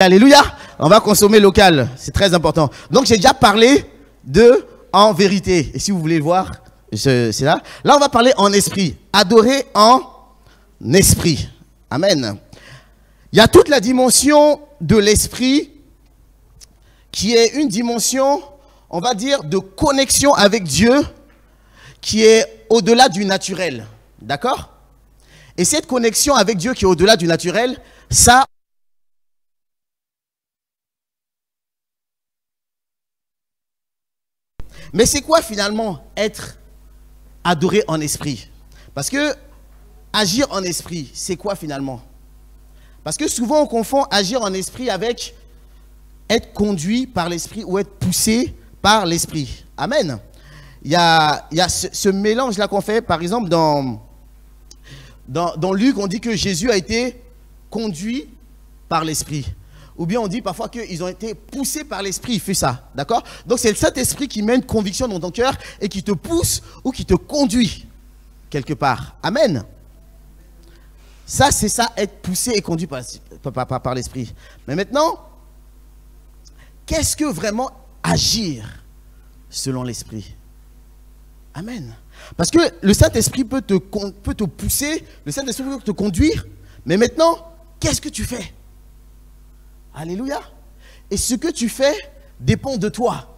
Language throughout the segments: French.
Alléluia, on va consommer local, c'est très important. Donc j'ai déjà parlé de en vérité. Et si vous voulez le voir, c'est là. Là on va parler en esprit. Adorer en esprit. Amen. Il y a toute la dimension de l'esprit qui est une dimension, on va dire, de connexion avec Dieu qui est au-delà du naturel. D'accord? Et cette connexion avec Dieu qui est au-delà du naturel, ça... Mais c'est quoi finalement être adoré en esprit? Parce que agir en esprit, c'est quoi finalement? Parce que souvent on confond agir en esprit avec être conduit par l'esprit ou être poussé par l'esprit. Amen. Il y a ce mélange-là qu'on fait, par exemple, dans Luc, on dit que Jésus a été conduit par l'esprit. Ou bien on dit parfois qu'ils ont été poussés par l'esprit, il fait ça, d'accord? Donc c'est le Saint-Esprit qui met une conviction dans ton cœur et qui te pousse ou qui te conduit quelque part. Amen. Ça, c'est ça, être poussé et conduit par l'esprit. Mais maintenant, qu'est-ce que vraiment agir selon l'esprit? Amen. Parce que le Saint-Esprit peut te pousser, le Saint-Esprit peut te conduire, mais maintenant, qu'est-ce que tu fais? Alléluia. Et ce que tu fais dépend de toi.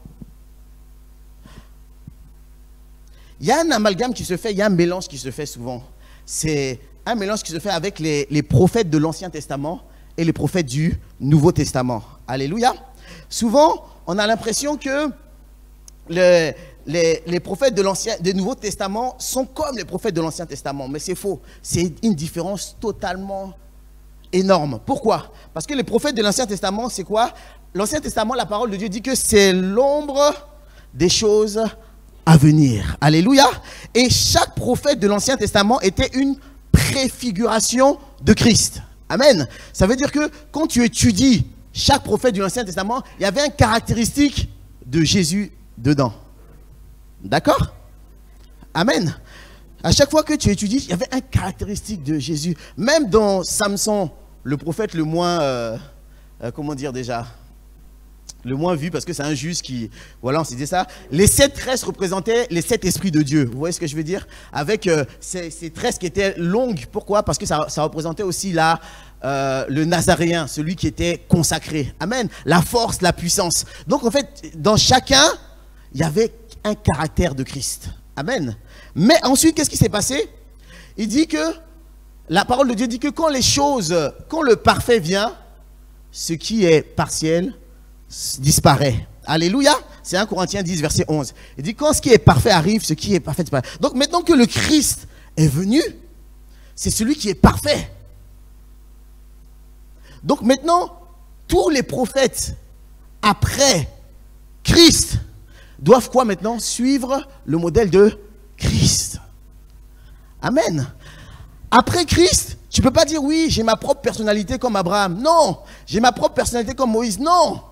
Il y a un amalgame qui se fait, il y a un mélange qui se fait souvent. C'est un mélange qui se fait avec les prophètes de l'Ancien Testament et les prophètes du Nouveau Testament. Alléluia. Souvent, on a l'impression que les prophètes du Nouveau Testament sont comme les prophètes de l'Ancien Testament. Mais c'est faux. C'est une différence totalement énorme. Pourquoi? Parce que les prophètes de l'Ancien Testament, c'est quoi? L'Ancien Testament, la parole de Dieu dit que c'est l'ombre des choses à venir. Alléluia. Et chaque prophète de l'Ancien Testament était une préfiguration de Christ. Amen. Ça veut dire que quand tu étudies chaque prophète de l'Ancien Testament, il y avait une caractéristique de Jésus dedans. D'accord? Amen. À chaque fois que tu étudies, il y avait une caractéristique de Jésus. Même dans Samson, le prophète le moins, comment dire déjà, le moins vu, parce que c'est un juste qui, voilà, on s'est dit ça. Les 7 tresses représentaient les 7 esprits de Dieu. Vous voyez ce que je veux dire? Avec ces tresses qui étaient longues. Pourquoi? Parce que ça représentait aussi le Nazaréen, celui qui était consacré. Amen. La force, la puissance. Donc en fait, dans chacun, il y avait un caractère de Christ. Amen. Mais ensuite, qu'est-ce qui s'est passé? Il dit que, la parole de Dieu dit que quand le parfait vient, ce qui est partiel disparaît. Alléluia. C'est 1 Corinthiens 10, verset 11. Il dit quand ce qui est parfait arrive, ce qui est parfait disparaît. Donc maintenant que le Christ est venu, c'est celui qui est parfait. Donc maintenant, tous les prophètes après Christ doivent quoi maintenant? Suivre le modèle de Christ. Amen. Après Christ, tu ne peux pas dire oui, j'ai ma propre personnalité comme Abraham. Non. J'ai ma propre personnalité comme Moïse. Non.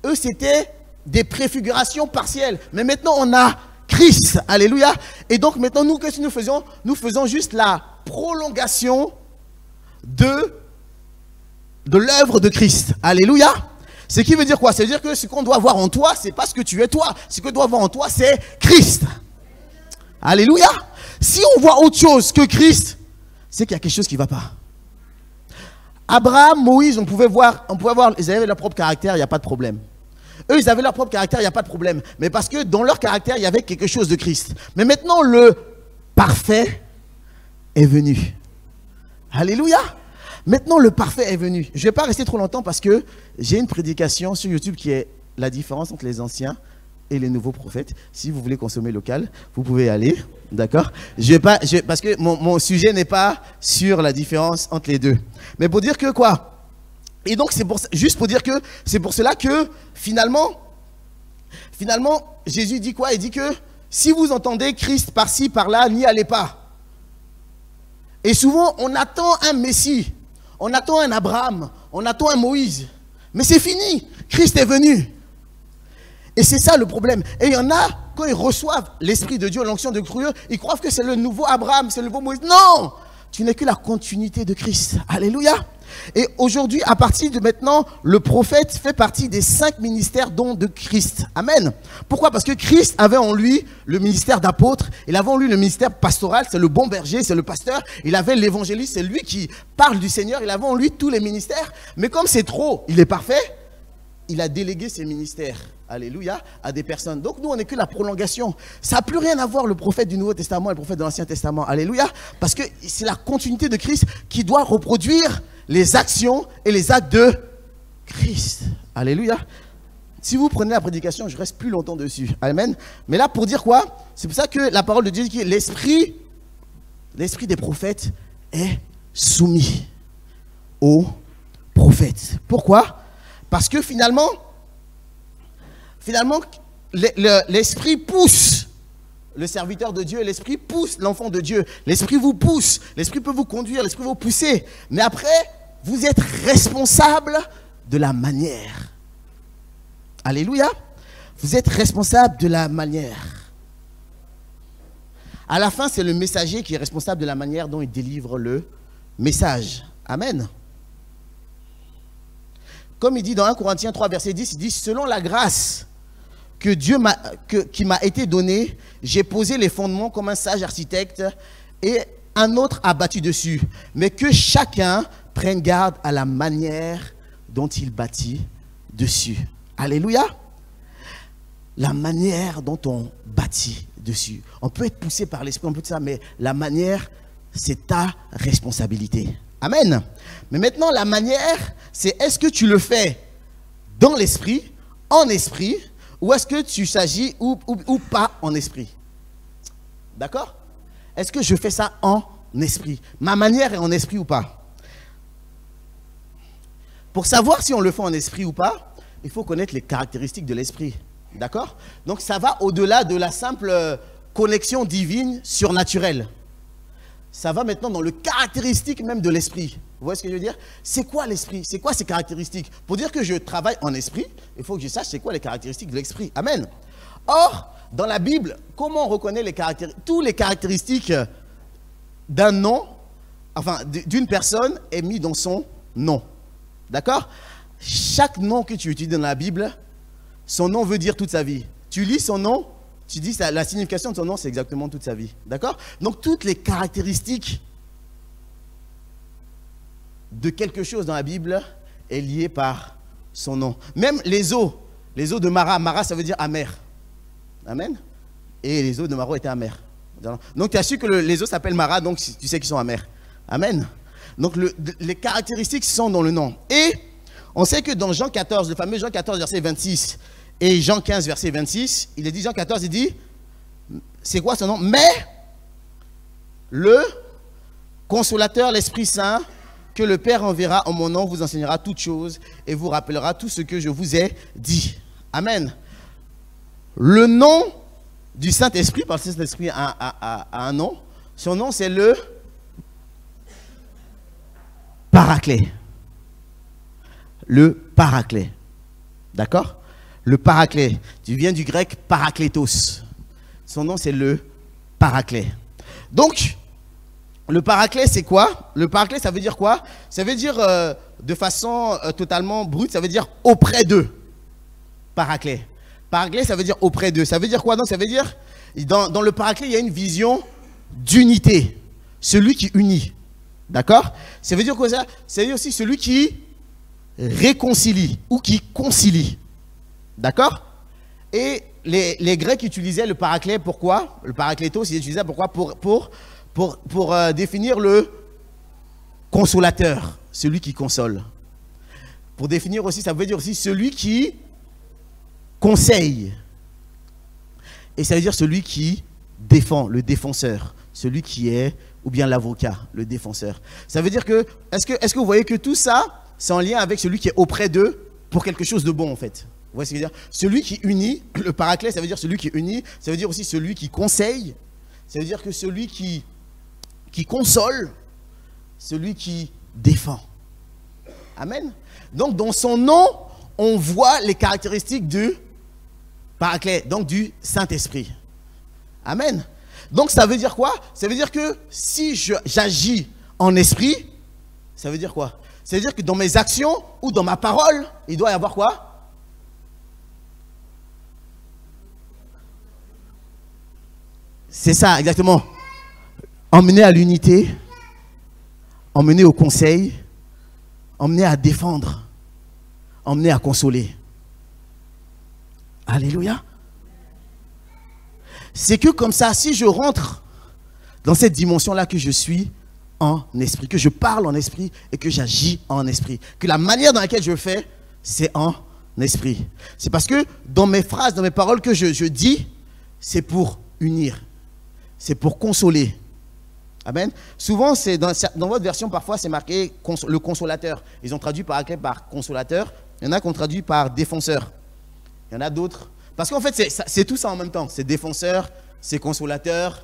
Eux, c'était des préfigurations partielles. Mais maintenant, on a Christ. Alléluia. Et donc maintenant, nous, qu'est-ce que nous faisons? Nous faisons juste la prolongation de l'œuvre de Christ. Alléluia. Ce qui veut dire quoi? Ça veut dire que ce qu'on doit voir en toi, c'est pas ce que tu es toi. Ce que doit voir en toi, c'est Christ. Alléluia. Si on voit autre chose que Christ, c'est qu'il y a quelque chose qui ne va pas. Abraham, Moïse, on pouvait voir, ils avaient leur propre caractère, il n'y a pas de problème. Eux, ils avaient leur propre caractère, il n'y a pas de problème. Mais parce que dans leur caractère, il y avait quelque chose de Christ. Mais maintenant, le parfait est venu. Alléluia. Maintenant, le parfait est venu. Je ne vais pas rester trop longtemps parce que j'ai une prédication sur YouTube qui est la différence entre les anciens et les nouveaux prophètes. Si vous voulez consommer local, vous pouvez y aller. D'accord? Parce que mon sujet n'est pas sur la différence entre les deux. Mais pour dire que quoi? Et donc, juste pour dire que c'est pour cela que finalement, Jésus dit quoi? Il dit que si vous entendez Christ par-ci, par-là, n'y allez pas. Et souvent, on attend un Messie. On attend un Abraham, on attend un Moïse. Mais c'est fini, Christ est venu. Et c'est ça le problème. Et il y en a, quand ils reçoivent l'Esprit de Dieu, l'onction de Dieu, ils croient que c'est le nouveau Abraham, c'est le nouveau Moïse. Non! Tu n'es que la continuité de Christ. Alléluia. Et aujourd'hui, à partir de maintenant, le prophète fait partie des 5 ministères dont de Christ. Amen. Pourquoi? Parce que Christ avait en lui le ministère d'apôtre, il avait en lui le ministère pastoral, c'est le bon berger, c'est le pasteur, il avait l'évangéliste, c'est lui qui parle du Seigneur, il avait en lui tous les ministères. Mais comme c'est trop, il est parfait, il a délégué ses ministères, alléluia, à des personnes. Donc nous, on n'est que la prolongation. Ça n'a plus rien à voir le prophète du Nouveau Testament et le prophète de l'Ancien Testament, alléluia. Parce que c'est la continuité de Christ qui doit reproduire les actions et les actes de Christ, alléluia. Si vous prenez la prédication, je reste plus longtemps dessus, amen. Mais là, pour dire quoi? C'est pour ça que la parole de Dieu dit que l'esprit des prophètes est soumis aux prophètes. Pourquoi? Parce que finalement, l'esprit pousse le serviteur de Dieu, l'esprit pousse l'enfant de Dieu, l'esprit vous pousse, l'esprit peut vous conduire, l'esprit vous pousser. Mais après, vous êtes responsable de la manière. Alléluia. Vous êtes responsable de la manière. À la fin, c'est le messager qui est responsable de la manière dont il délivre le message. Amen. Comme il dit dans 1 Corinthiens 3, verset 10, il dit « Selon la grâce que Dieu qui m'a été donnée, j'ai posé les fondements comme un sage architecte et un autre a bâti dessus. Mais que chacun prenne garde à la manière dont il bâtit dessus. » Alléluia. La manière dont on bâtit dessus. On peut être poussé par l'esprit, on peut dire ça, mais la manière, c'est ta responsabilité. Amen. Mais maintenant, la manière, c'est est-ce que tu le fais dans l'esprit, en esprit, ou est-ce que tu s'agis ou pas en esprit? D'accord? Est-ce que je fais ça en esprit? Ma manière est en esprit ou pas? Pour savoir si on le fait en esprit ou pas, il faut connaître les caractéristiques de l'esprit. D'accord? Donc ça va au-delà de la simple connexion divine surnaturelle. Ça va maintenant dans le caractéristique même de l'esprit. Vous voyez ce que je veux dire? C'est quoi l'esprit? C'est quoi ses caractéristiques? Pour dire que je travaille en esprit, il faut que je sache c'est quoi les caractéristiques de l'esprit. Amen. Or, dans la Bible, comment on reconnaît tous les caractéristiques d'un nom, enfin d'une personne est mis dans son nom. D'accord? Chaque nom que tu utilises dans la Bible, son nom veut dire toute sa vie. Tu lis son nom, tu dis la signification de son nom, c'est exactement toute sa vie. D'accord? Donc, toutes les caractéristiques de quelque chose dans la Bible est liée par son nom. Même les eaux de Mara. Mara, ça veut dire amer. Amen? Et les eaux de Mara étaient amères. Donc, tu as su que les eaux s'appellent Mara, donc tu sais qu'ils sont amers. Amen? Donc, les caractéristiques sont dans le nom. Et on sait que dans Jean 14, le fameux Jean 14, verset 26, et Jean 15, verset 26, il est dit, Jean 14, il dit, c'est quoi son nom? Mais le consolateur, l'Esprit Saint, que le Père enverra en mon nom, vous enseignera toutes choses et vous rappellera tout ce que je vous ai dit. Amen. Le nom du Saint-Esprit, parce que le Saint-Esprit a un nom, son nom c'est le Paraclet. Le Paraclet. D'accord? Le Paraclet. Tu viens du grec parakletos. Son nom, c'est le Paraclet. Donc, le Paraclet, c'est quoi? Le Paraclet, ça veut dire quoi? Ça veut dire, de façon totalement brute, ça veut dire auprès d'eux. Paraclet. Paraclet, ça veut dire auprès d'eux. Ça veut dire quoi? Non, ça veut dire, dans le Paraclet, il y a une vision d'unité. Celui qui unit. D'accord? Ça veut dire quoi ça? Ça veut dire aussi celui qui réconcilie ou qui concilie. D'accord? Et les Grecs utilisaient le Paraclet, pourquoi? Le Paraclétos, ils utilisaient pourquoi? Pour définir le consolateur, celui qui console. Pour définir aussi, ça veut dire aussi celui qui conseille. Et ça veut dire celui qui défend, le défenseur, celui qui est, ou bien l'avocat, le défenseur. Ça veut dire que, est-ce que vous voyez que tout ça, c'est en lien avec celui qui est auprès d'eux pour quelque chose de bon en fait. Vous voyez ce que je veux dire? Celui qui unit, le Paraclet, ça veut dire celui qui unit, ça veut dire aussi celui qui conseille, ça veut dire que celui qui console, celui qui défend. Amen. Donc dans son nom, on voit les caractéristiques du Paraclet, donc du Saint-Esprit. Amen. Donc ça veut dire quoi? Ça veut dire que si j'agis en esprit, ça veut dire quoi? C'est-à-dire que dans mes actions ou dans ma parole, il doit y avoir quoi? C'est ça, exactement. Emmener à l'unité, emmener au conseil, emmener à défendre, emmener à consoler. Alléluia. C'est que comme ça, si je rentre dans cette dimension-là que je suis en esprit, que je parle en esprit et que j'agis en esprit, que la manière dans laquelle je fais, c'est en esprit. C'est parce que dans mes phrases, dans mes paroles que je dis, c'est pour unir, c'est pour consoler. Amen. Souvent, c'est dans votre version, parfois, c'est marqué le consolateur. Ils ont traduit par consolateur. Il y en a qui ont traduit par défenseur. Il y en a d'autres. Parce qu'en fait, c'est tout ça en même temps. C'est défenseur, c'est consolateur,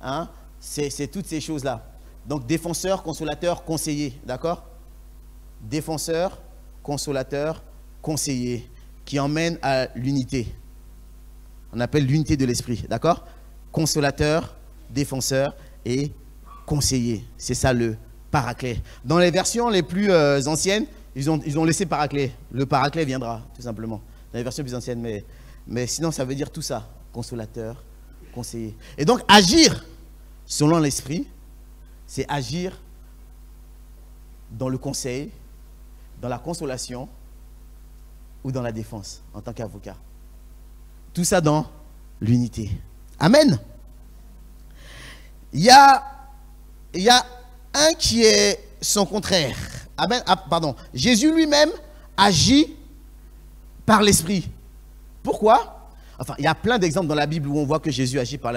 hein, c'est toutes ces choses-là. Donc, défenseur, consolateur, conseiller. D'accord? Défenseur, consolateur, conseiller, qui emmène à l'unité. On appelle l'unité de l'esprit. D'accord? Consolateur, défenseur et conseiller. C'est ça le paraclet. Dans les versions les plus anciennes, ils ont laissé paraclet. Le paraclet viendra, tout simplement. Dans les versions plus anciennes, mais sinon, ça veut dire tout ça. Consolateur, conseiller. Et donc, agir selon l'esprit, c'est agir dans le conseil, dans la consolation ou dans la défense, en tant qu'avocat. Tout ça dans l'unité. Amen. Il y a un qui est son contraire. Amen. Ah, pardon. Jésus lui-même agit par l'esprit. Pourquoi? Enfin, il y a plein d'exemples dans la Bible où on voit que Jésus agit par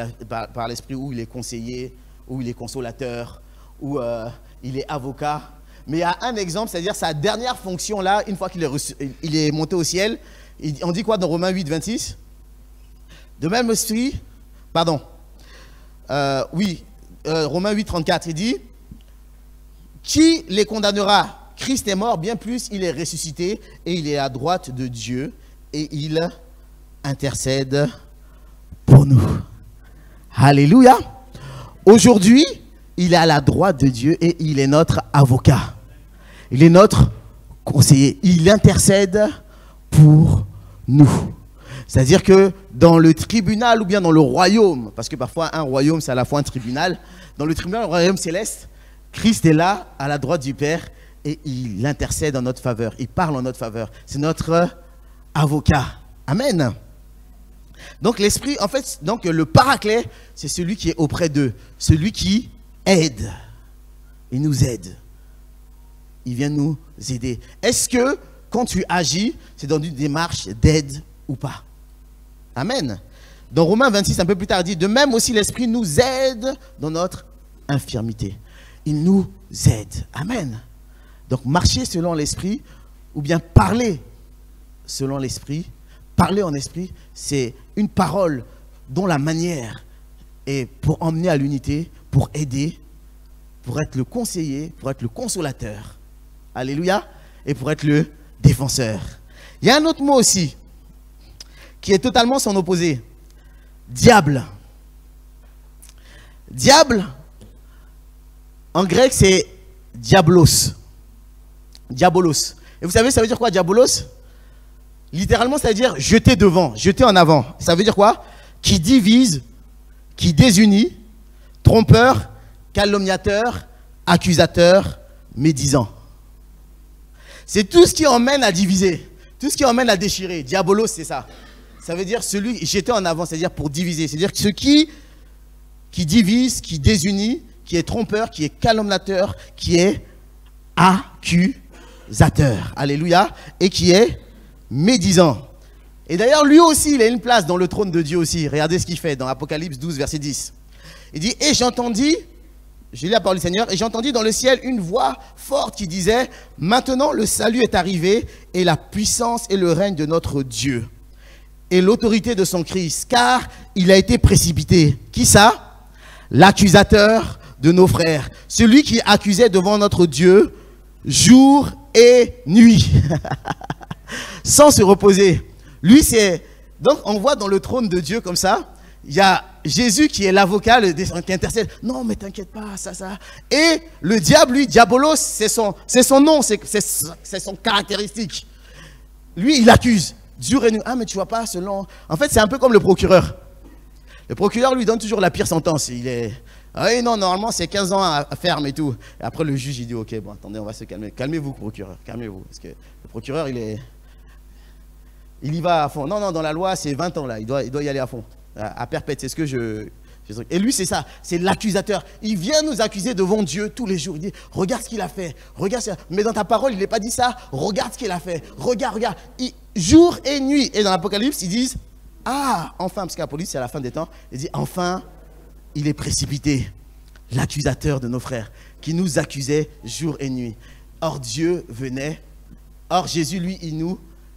l'esprit, où il est conseiller, où il est consolateur, où il est avocat. Mais il y a un exemple, c'est-à-dire sa dernière fonction là, une fois qu'il est monté au ciel, on dit quoi dans Romains 8, 26? De même esprit, pardon, Romains 8, 34, il dit, qui les condamnera? Christ est mort, bien plus, il est ressuscité et il est à droite de Dieu et il intercède pour nous. Alléluia. Aujourd'hui, il est à la droite de Dieu et il est notre avocat. Il est notre conseiller. Il intercède pour nous. C'est-à-dire que dans le tribunal ou bien dans le royaume, parce que parfois un royaume c'est à la fois un tribunal, dans le tribunal, le royaume céleste, Christ est là à la droite du Père et il intercède en notre faveur, il parle en notre faveur. C'est notre avocat. Amen. Donc l'esprit, en fait, donc le paraclet, c'est celui qui est auprès d'eux, celui qui aide. Il nous aide. Il vient nous aider. Est-ce que quand tu agis, c'est dans une démarche d'aide ou pas? Amen. Dans Romains 26, un peu plus tard, il dit, de même aussi l'esprit nous aide dans notre infirmité. Il nous aide. Amen. Donc marcher selon l'esprit ou bien parler selon l'esprit, parler en esprit, c'est une parole dont la manière est pour emmener à l'unité, pour aider, pour être le conseiller, pour être le consolateur. Alléluia. Et pour être le défenseur. Il y a un autre mot aussi qui est totalement son opposé. Diable. Diable, en grec, c'est diabolos. Diabolos. Et vous savez, ça veut dire quoi, diabolos? Littéralement, ça veut dire jeter devant, jeter en avant. Ça veut dire quoi? Qui divise, qui désunit, trompeur, calomniateur, accusateur, médisant. C'est tout ce qui emmène à diviser, tout ce qui emmène à déchirer. Diabolos, c'est ça. Ça veut dire celui jeté en avant, c'est-à-dire pour diviser. C'est-à-dire ce qui divise, qui désunit, qui est trompeur, qui est calomniateur, qui est accusateur. Alléluia. Et qui est médisant. Et d'ailleurs, lui aussi, il a une place dans le trône de Dieu aussi. Regardez ce qu'il fait dans Apocalypse 12, verset 10. Il dit, et j'entendis, j'ai lu la parole du Seigneur, et j'entendis dans le ciel une voix forte qui disait, maintenant le salut est arrivé, et la puissance et le règne de notre Dieu, et l'autorité de son Christ, car il a été précipité. Qui ça? L'accusateur de nos frères, celui qui accusait devant notre Dieu jour et nuit, sans se reposer. Lui, c'est... Donc, on voit dans le trône de Dieu comme ça, il y a Jésus qui est l'avocat, qui intercède. Non, mais t'inquiète pas, ça. Et le diable, lui, diabolos, c'est son nom, c'est son caractéristique. Lui, il accuse. Jour et nuit. Ah, mais tu vois pas, selon... En fait, c'est un peu comme le procureur. Le procureur lui donne toujours la pire sentence. Ah oui, non, normalement, c'est 15 ans à ferme et tout. Et après, le juge, il dit, ok, bon, attendez, on va se calmer. Calmez-vous, procureur, calmez-vous. Parce que le procureur, il y va à fond. Non, dans la loi, c'est 20 ans, là. Il doit y aller à fond. À perpète, c'est ce que je... Et lui, c'est ça, c'est l'accusateur. Il vient nous accuser devant Dieu tous les jours. Il dit, regarde ce qu'il a fait, regarde ça. Mais dans ta parole, il n'est pas dit ça. Regarde ce qu'il a fait, regarde. Jour et nuit. Et dans l'Apocalypse, ils disent, ah, enfin, parce qu'Apocalypse, c'est à la fin des temps. Il dit, enfin, il est précipité, l'accusateur de nos frères, qui nous accusait jour et nuit. Or, Dieu venait. Or, Jésus, lui,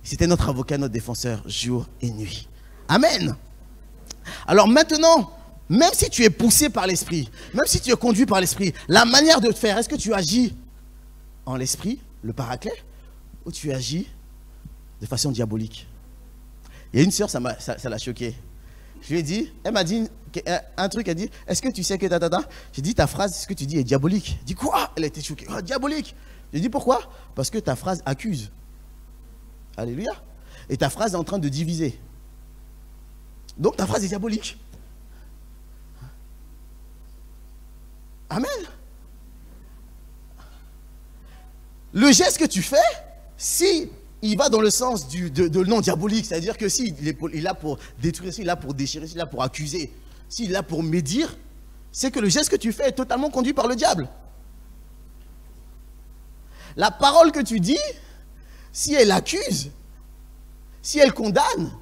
c'était notre avocat, notre défenseur, jour et nuit. Amen. Alors maintenant, même si tu es poussé par l'esprit, même si tu es conduit par l'esprit, la manière de te faire, est-ce que tu agis en l'esprit, le paraclet, ou tu agis de façon diabolique? Il y a une sœur, ça l'a choquée. Je lui ai dit, elle m'a dit un truc, elle dit, est-ce que tu sais que J'ai dit, ta phrase, ce que tu dis est diabolique. Elle dit, quoi? Elle a été choquée. Oh, diabolique. J'ai dit, pourquoi? Parce que ta phrase accuse. Alléluia. Et ta phrase est en train de diviser. Donc ta phrase est diabolique. Amen. Le geste que tu fais, si il va dans le sens de non diabolique, c'est-à-dire que s'il est là pour détruire, s'il est là pour déchirer, s'il est là pour accuser, s'il est là pour médire, c'est que le geste que tu fais est totalement conduit par le diable. La parole que tu dis, si elle accuse, si elle condamne,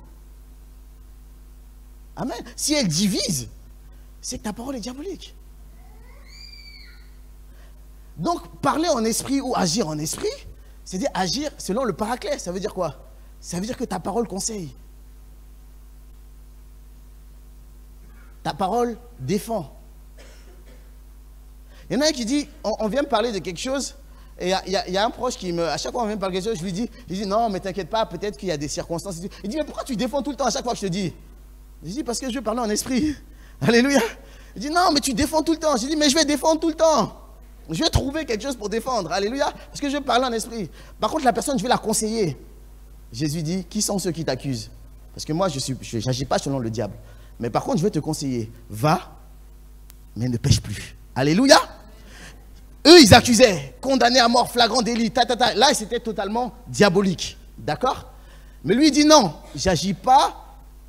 amen, si elle divise, c'est que ta parole est diabolique. Donc, parler en esprit ou agir en esprit, c'est-à-dire agir selon le paraclet. Ça veut dire quoi? Ça veut dire que ta parole conseille. Ta parole défend. Il y en a un qui dit, on vient me parler de quelque chose, et il y a un proche qui à chaque fois on vient me parler de quelque chose, je lui dis, non, mais t'inquiète pas, peut-être qu'il y a des circonstances. Il dit, mais pourquoi tu défends tout le temps à chaque fois que je te dis? Je dis, parce que je veux parler en esprit. Alléluia. Il dit, non, mais tu défends tout le temps. Je dis, mais je vais défendre tout le temps. Je vais trouver quelque chose pour défendre. Alléluia. Parce que je vais parler en esprit. Par contre, la personne, je vais la conseiller. Jésus dit, qui sont ceux qui t'accusent? Parce que moi, je n'agis pas selon le diable. Mais par contre, je vais te conseiller. Va, mais ne pêche plus. Alléluia. Eux, ils accusaient. Condamnés à mort, flagrant délit. Là, c'était totalement diabolique. D'accord? Mais lui, il dit non. J'agis pas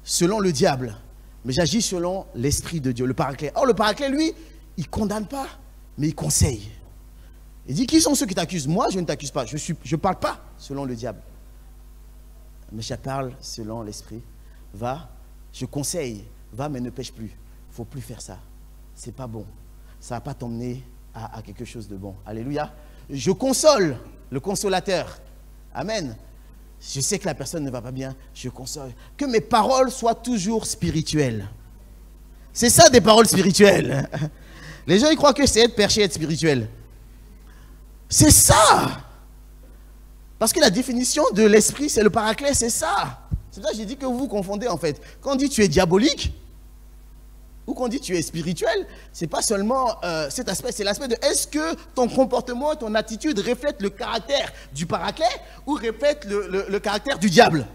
selon le diable. Mais j'agis selon l'esprit de Dieu, le paraclet. Or, le paraclet, lui, il ne condamne pas, mais il conseille. Il dit, qui sont ceux qui t'accusent? Moi, je ne t'accuse pas. Je ne parle pas selon le diable. Mais je parle selon l'esprit. Va, je conseille. Va, mais ne pêche plus. Il ne faut plus faire ça. Ce n'est pas bon. Ça ne va pas t'emmener à quelque chose de bon. Alléluia. Je console, le consolateur. Amen. Je sais que la personne ne va pas bien. Je console. Que mes paroles soient toujours spirituelles. C'est ça des paroles spirituelles. Les gens, ils croient que c'est être perché, être spirituel. C'est ça. Parce que la définition de l'esprit, c'est le paraclet, c'est ça. C'est pour ça que j'ai dit que vous vous confondez en fait. Quand on dit tu es diabolique, ou qu'on dit tu es spirituel, c'est pas seulement cet aspect, c'est l'aspect de est-ce que ton comportement, ton attitude reflète le caractère du paraclet ou reflète le caractère du diable?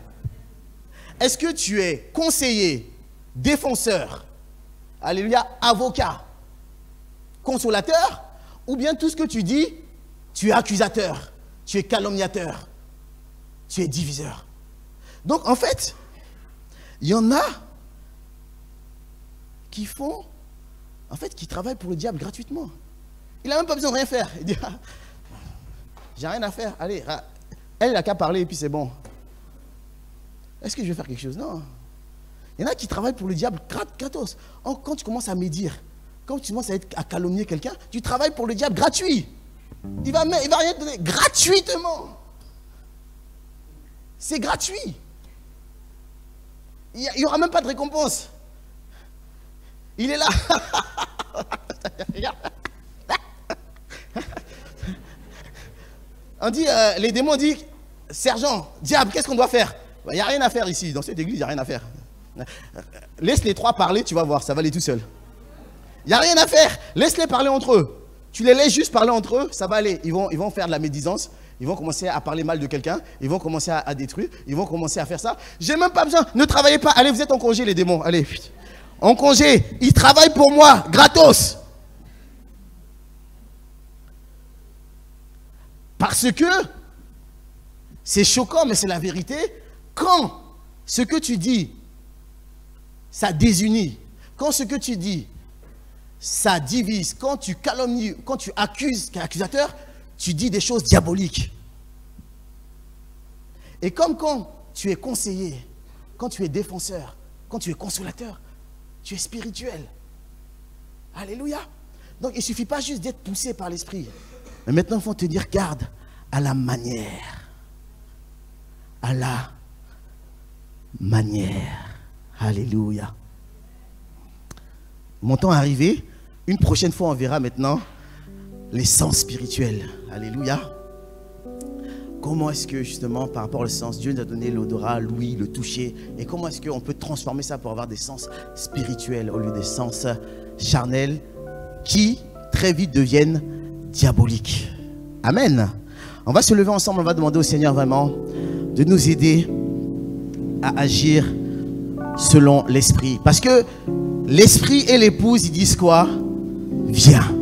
Est-ce que tu es conseiller, défenseur, alléluia, avocat, consolateur, ou bien tout ce que tu dis, tu es accusateur, tu es calomniateur, tu es diviseur? Donc en fait, il y en a qui font, en fait, qui travaillent pour le diable gratuitement. Il n'a même pas besoin de rien faire. Il dit, ah, j'ai rien à faire, allez, elle n'a qu'à parler et puis c'est bon. Est-ce que je vais faire quelque chose? Non. Il y en a qui travaillent pour le diable gratos. Quand tu commences à médire, quand tu commences à calomnier quelqu'un, tu travailles pour le diable gratuit. Il va rien te donner gratuitement. C'est gratuit. Il n'y aura même pas de récompense. Il est là. On dit, les démons disent, sergent, diable, qu'est-ce qu'on doit faire? Il n'y a rien à faire ici. Dans cette église, il n'y a rien à faire. Laisse les trois parler, tu vas voir, ça va aller tout seul. Il n'y a rien à faire. Laisse-les parler entre eux. Tu les laisses juste parler entre eux, ça va aller. Ils vont faire de la médisance. Ils vont commencer à parler mal de quelqu'un. Ils vont commencer à détruire. Ils vont commencer à faire ça. J'ai même pas besoin. Ne travaillez pas. Allez, vous êtes en congé, les démons. Allez, en congé. Ils travaillent pour moi, gratos. Parce que c'est choquant, mais c'est la vérité. Quand ce que tu dis, ça désunit. Quand ce que tu dis, ça divise. Quand tu calomnies, quand tu accuses, qui est accusateur, tu dis des choses diaboliques. Et comme quand tu es conseiller, quand tu es défenseur, quand tu es consolateur, tu es spirituel. Alléluia. Donc il ne suffit pas juste d'être poussé par l'esprit. Mais maintenant, il faut tenir garde à la manière. À la manière. Alléluia. Mon temps est arrivé. Une prochaine fois, on verra maintenant les sens spirituels. Alléluia. Comment est-ce que justement, par rapport au sens, Dieu nous a donné l'odorat, l'ouïe, le toucher. Et comment est-ce qu'on peut transformer ça pour avoir des sens spirituels au lieu des sens charnels qui très vite deviennent diaboliques. Amen. On va se lever ensemble, on va demander au Seigneur vraiment de nous aider à agir selon l'esprit. Parce que l'esprit et l'épouse, ils disent quoi? Viens.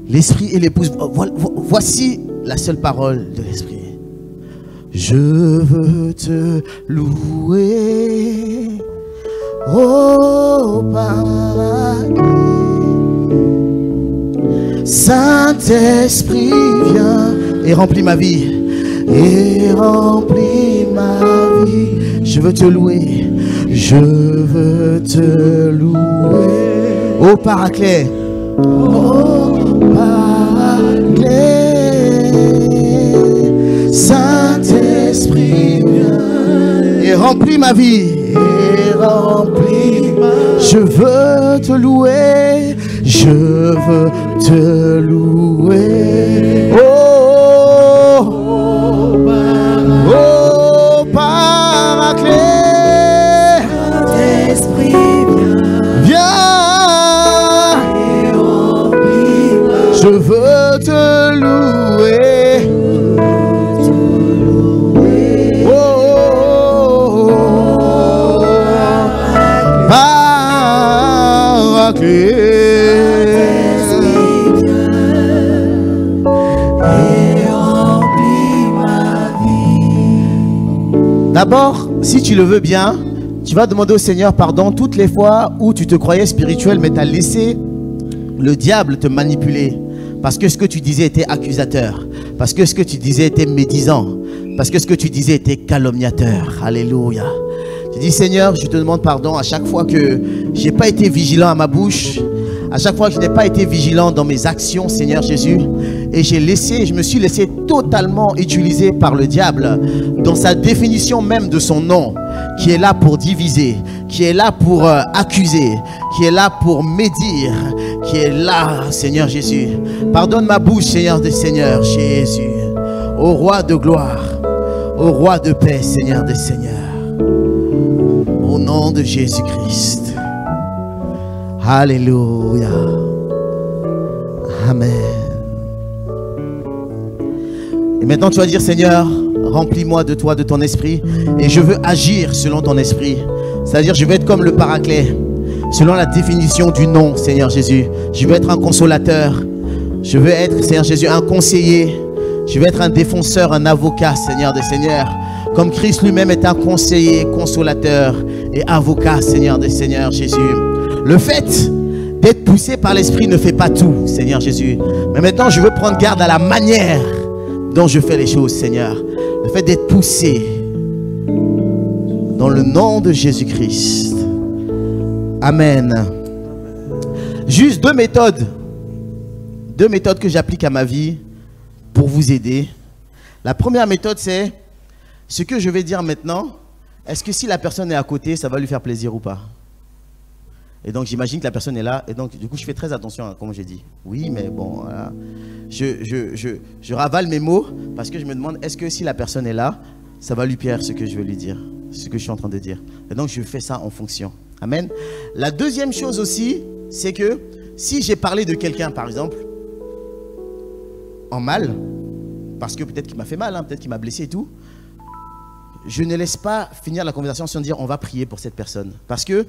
L'esprit et l'épouse, voici la seule parole de l'esprit. Je veux te louer, oh Paraclet. Saint-Esprit, viens et remplis ma vie. Et remplis ma vie. Je veux te louer. Je veux te louer. Ô Paraclet. Ô Paraclet. Saint-Esprit, viens et remplis ma vie. Et remplis ma vie. Je veux te louer. Je veux te louer. Oh, oh Paraclet. Saint-Esprit, viens. Je veux te louer. Oh, Paraclet. D'abord, si tu le veux bien, tu vas demander au Seigneur pardon toutes les fois où tu te croyais spirituel, mais tu as laissé le diable te manipuler. Parce que ce que tu disais était accusateur. Parce que ce que tu disais était médisant. Parce que ce que tu disais était calomniateur. Alléluia. Tu dis, Seigneur, je te demande pardon à chaque fois que je n'ai pas été vigilant à ma bouche. À chaque fois que je n'ai pas été vigilant dans mes actions, Seigneur Jésus. Et je me suis laissé totalement utiliser par le diable dans sa définition même de son nom, qui est là pour diviser, qui est là pour accuser, qui est là pour médire, qui est là, Seigneur Jésus. Pardonne ma bouche, Seigneur des Seigneurs, Jésus. Ô roi de gloire, ô roi de paix, Seigneur des Seigneurs. Au nom de Jésus-Christ. Alléluia. Amen. Et maintenant tu vas dire, Seigneur, remplis-moi de toi, de ton esprit. Et je veux agir selon ton esprit. C'est-à-dire, je veux être comme le Paraclet. Selon la définition du nom, Seigneur Jésus. Je veux être un consolateur. Je veux être, Seigneur Jésus, un conseiller. Je veux être un défenseur, un avocat, Seigneur des Seigneurs. Comme Christ lui-même est un conseiller, consolateur et avocat, Seigneur des Seigneurs, Jésus. Le fait d'être poussé par l'esprit ne fait pas tout, Seigneur Jésus. Mais maintenant, je veux prendre garde à la manière dont je fais les choses, Seigneur. Le fait d'être poussé dans le nom de Jésus-Christ. Amen. Juste deux méthodes que j'applique à ma vie pour vous aider. La première méthode, c'est ce que je vais dire maintenant. Est-ce que si la personne est à côté, ça va lui faire plaisir ou pas? Et donc j'imagine que la personne est là. Et donc du coup je fais très attention à comment j'ai dit. Oui, mais bon, voilà. Je ravale mes mots parce que je me demande, est-ce que si la personne est là, ça va lui plaire ce que je veux lui dire? C'est ce que je suis en train de dire. Et donc, je fais ça en fonction. Amen. La deuxième chose aussi, c'est que si j'ai parlé de quelqu'un, par exemple, en mal, parce que peut-être qu'il m'a fait mal, hein, peut-être qu'il m'a blessé et tout, je ne laisse pas finir la conversation sans dire on va prier pour cette personne. Parce que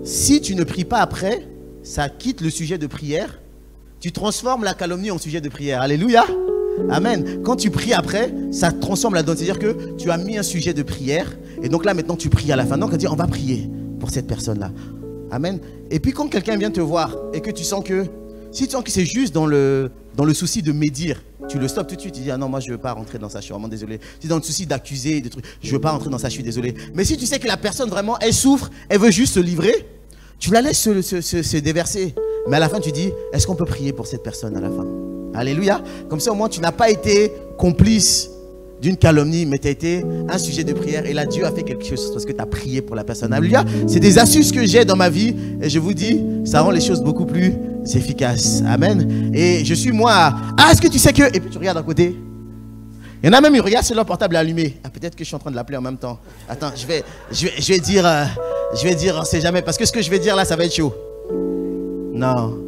si tu ne pries pas après, ça quitte le sujet de prière. Tu transformes la calomnie en sujet de prière. Alléluia. Amen. Quand tu pries après, ça transforme la donne. C'est-à-dire que tu as mis un sujet de prière. Et donc là, maintenant, tu pries à la fin. Donc, on dit, on va prier pour cette personne-là. Amen. Et puis, quand quelqu'un vient te voir et que tu sens que, si tu sens que c'est juste dans le souci de médire, tu le stoppes tout de suite. Tu dis, ah non, moi, je ne veux pas rentrer dans ça. Je suis vraiment désolé. Si dans le souci d'accuser, des trucs, je ne veux pas rentrer dans ça. Je suis désolé. Mais si tu sais que la personne, vraiment, elle souffre, elle veut juste se livrer, tu la laisses se déverser. Mais à la fin, tu dis, est-ce qu'on peut prier pour cette personne à la fin? Alléluia. Comme ça, au moins, tu n'as pas été complice d'une calomnie, mais tu as été un sujet de prière. Et là, Dieu a fait quelque chose parce que tu as prié pour la personne. Alléluia. C'est des astuces que j'ai dans ma vie. Et je vous dis, ça rend les choses beaucoup plus efficaces. Amen. Et je suis moi. Ah, est-ce que tu sais que... Et puis tu regardes à côté. Il y en a même, ils regardent sur leur portable allumé. Ah, peut-être que je suis en train de l'appeler en même temps. Attends, je vais dire, on sait jamais. Parce que ce que je vais dire là, ça va être chaud. Non.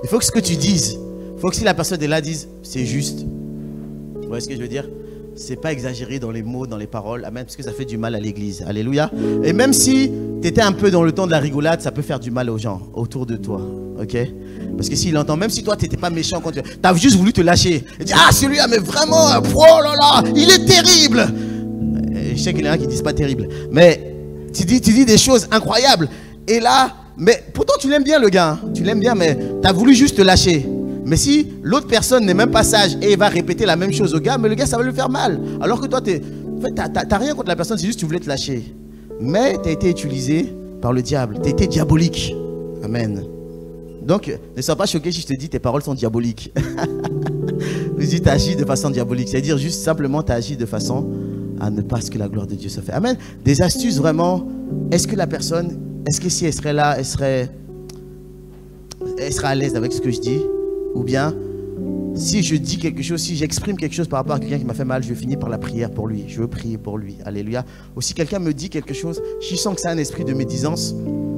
Il faut que ce que tu dises, il faut que si la personne est là, dise, c'est juste. Vous voyez ce que je veux dire? C'est pas exagéré dans les mots, dans les paroles. Amen, parce que ça fait du mal à l'église. Alléluia. Et même si tu étais un peu dans le temps de la rigolade, ça peut faire du mal aux gens autour de toi. Ok? Parce que s'il entend, même si toi, tu n'étais pas méchant, quand tu as juste voulu te lâcher. Et dire, ah, celui-là, mais vraiment, oh là là, il est terrible. Et je sais qu'il y en a qui disent pas terrible. Mais tu dis des choses incroyables. Et là, mais pourtant tu l'aimes bien le gars, hein. Tu l'aimes bien, mais tu as voulu juste te lâcher. Mais si l'autre personne n'est même pas sage et va répéter la même chose au gars, mais le gars ça va lui faire mal. Alors que toi, en fait, t'as rien contre la personne, c'est juste que tu voulais te lâcher. Mais tu as été utilisé par le diable, tu as été diabolique. Amen. Donc, ne sois pas choqué si je te dis tes paroles sont diaboliques. Je dis tu as agi de façon diabolique, c'est-à-dire juste simplement tu as agi de façon à ne pas ce que la gloire de Dieu se fait. Amen. Des astuces vraiment, est-ce que la personne... Est-ce que si elle serait là, elle serait à l'aise avec ce que je dis? Ou bien, si je dis quelque chose, si j'exprime quelque chose par rapport à quelqu'un qui m'a fait mal, je finis par la prière pour lui. Je veux prier pour lui. Alléluia. Ou si quelqu'un me dit quelque chose, si je sens que c'est un esprit de médisance,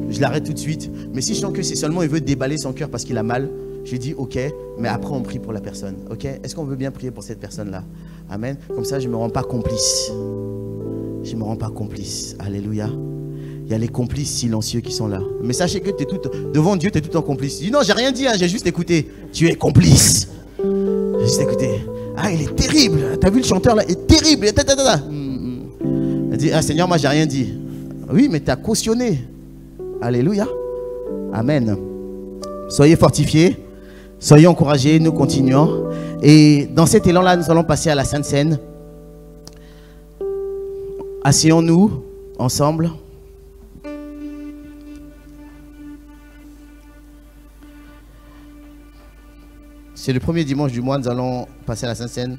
je l'arrête tout de suite. Mais si je sens que c'est seulement il veut déballer son cœur parce qu'il a mal, je dis ok, mais après on prie pour la personne. Ok? Est-ce qu'on veut bien prier pour cette personne-là? Amen. Comme ça, je ne me rends pas complice. Je ne me rends pas complice. Alléluia. Il y a les complices silencieux qui sont là. Mais sachez que tu es tout, devant Dieu, tu es tout en complice. Il dit non, j'ai rien dit, hein, j'ai juste écouté. Tu es complice. J'ai juste écouté. Ah, il est terrible. Tu as vu le chanteur là? Il est terrible. Il dit, ah Seigneur, moi j'ai rien dit. Oui, mais tu as cautionné. Alléluia. Amen. Soyez fortifiés. Soyez encouragés. Nous continuons. Et dans cet élan-là, nous allons passer à la Sainte Seine. Asseyons-nous ensemble. C'est le premier dimanche du mois, nous allons passer à la Sainte Seine.